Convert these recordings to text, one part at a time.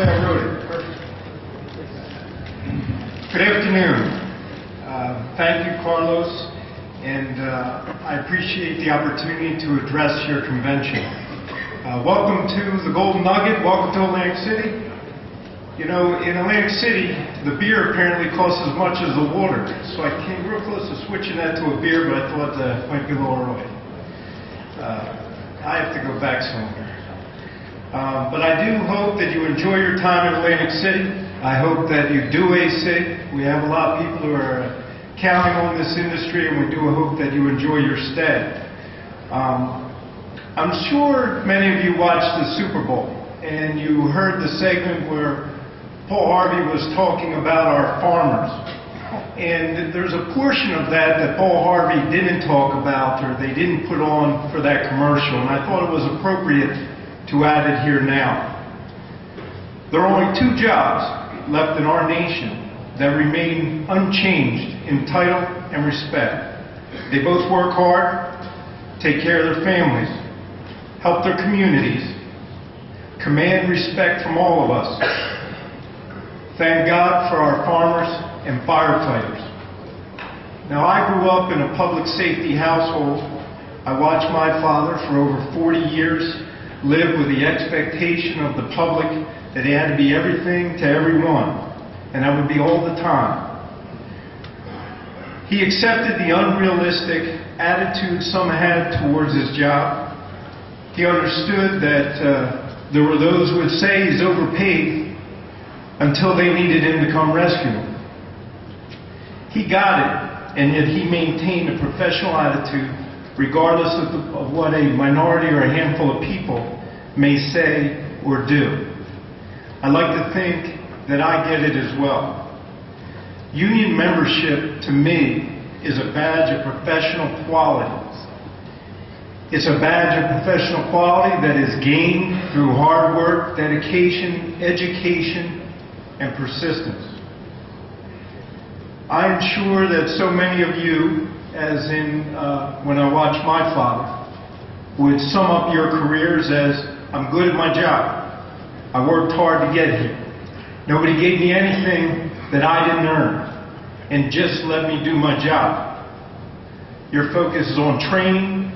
way I wrote it. Perfect. Good afternoon. Thank you, Carlos, and I appreciate the opportunity to address your convention. Welcome to the Golden Nugget. Welcome to Atlantic City. You know, in Atlantic City, the beer apparently costs as much as the water, so I came real close to switching that to a beer, but I thought that might be a little early. I have to go back somewhere. But I do hope that you enjoy your time in Atlantic City. I hope that you do AC. We have a lot of people who are counting on this industry, and we do hope that you enjoy your stay. I'm sure many of you watched the Super Bowl, and you heard the segment where Paul Harvey was talking about our farmers. And there's a portion of that that Paul Harvey didn't talk about, or they didn't put on for that commercial, and I thought it was appropriate to add it here now. There are only two jobs left in our nation that remain unchanged in title and respect. They both work hard, take care of their families, help their communities, command respect from all of us. Thank God for our farmers and firefighters. Now, I grew up in a public safety household. I watched my father for over 40 years live with the expectation of the public that he had to be everything to everyone, and that would be all the time. He accepted the unrealistic attitude some had towards his job. He understood that there were those who would say he's overpaid until they needed him to come rescue him. He got it, and yet he maintained a professional attitude regardless of what a minority or a handful of people may say or do. I like to think that I get it as well. Union membership, to me, is a badge of professional quality. It's a badge of professional quality that is gained through hard work, dedication, education, and persistence. I am sure that so many of you, as in when I watched my father, would sum up your careers as, I'm good at my job. I worked hard to get here. Nobody gave me anything that I didn't earn, and just let me do my job. Your focus is on training,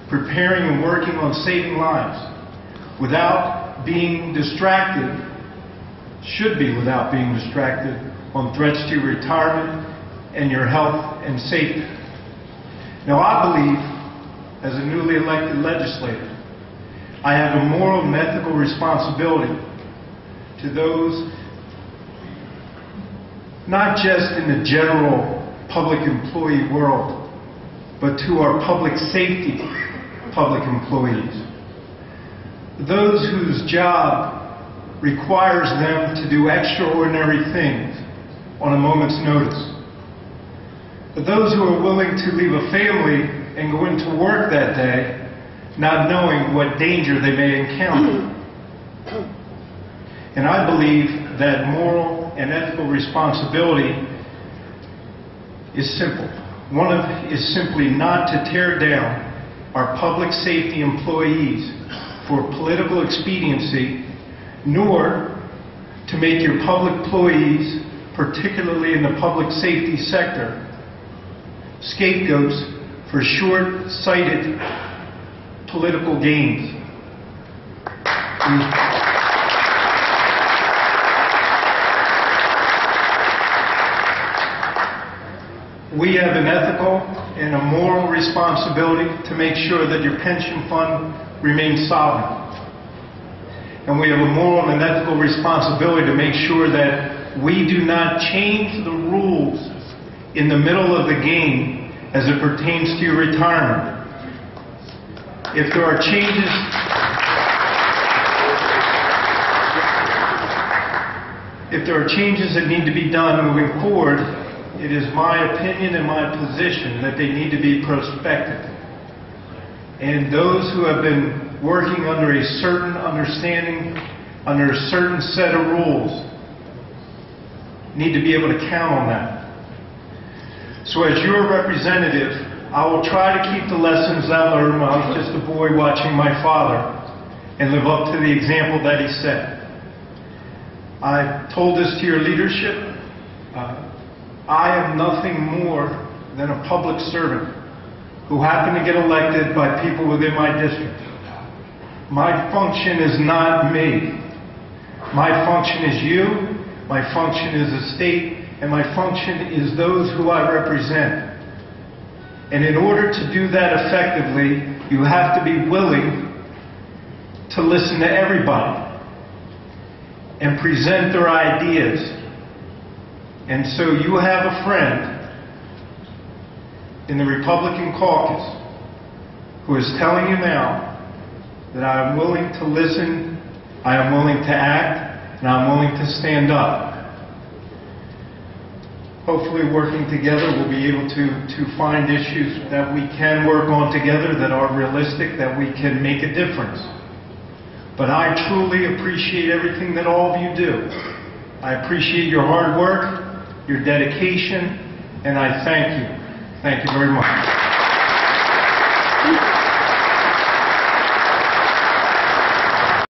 preparing, and working on saving lives without being distracted, should be without being distracted, on threats to your retirement and your health and safety. Now, I believe, as a newly elected legislator, I have a moral and ethical responsibility to those, not just in the general public employee world, but to our public safety public employees. Those whose job requires them to do extraordinary things on a moment's notice. But those who are willing to leave a family and go into work that day not knowing what danger they may encounter. And I believe that moral and ethical responsibility is simple. One of it is simply not to tear down our public safety employees for political expediency, nor to make your public employees, particularly in the public safety sector, scapegoats for short-sighted political gains. We have an ethical and a moral responsibility to make sure that your pension fund remains solvent. And we have a moral and ethical responsibility to make sure that we do not change the rules in the middle of the game as it pertains to your retirement. If there are changes that need to be done moving forward, it is my opinion and my position that they need to be prospective. And those who have been working under a certain understanding, under a certain set of rules, need to be able to count on that. So as your representative, I will try to keep the lessons I learned when I was just a boy watching my father and live up to the example that he set. I've told this to your leadership. I am nothing more than a public servant who happened to get elected by people within my district. My function is not me. My function is you. My function is the state. And my function is those who I represent. And in order to do that effectively, you have to be willing to listen to everybody and present their ideas. And so you have a friend in the Republican caucus who is telling you now that I am willing to listen, I am willing to act, and I'm willing to stand up. Hopefully working together we'll be able to find issues that we can work on together that are realistic, that we can make a difference. But I truly appreciate everything that all of you do. I appreciate your hard work, your dedication, and I thank you. Thank you very much.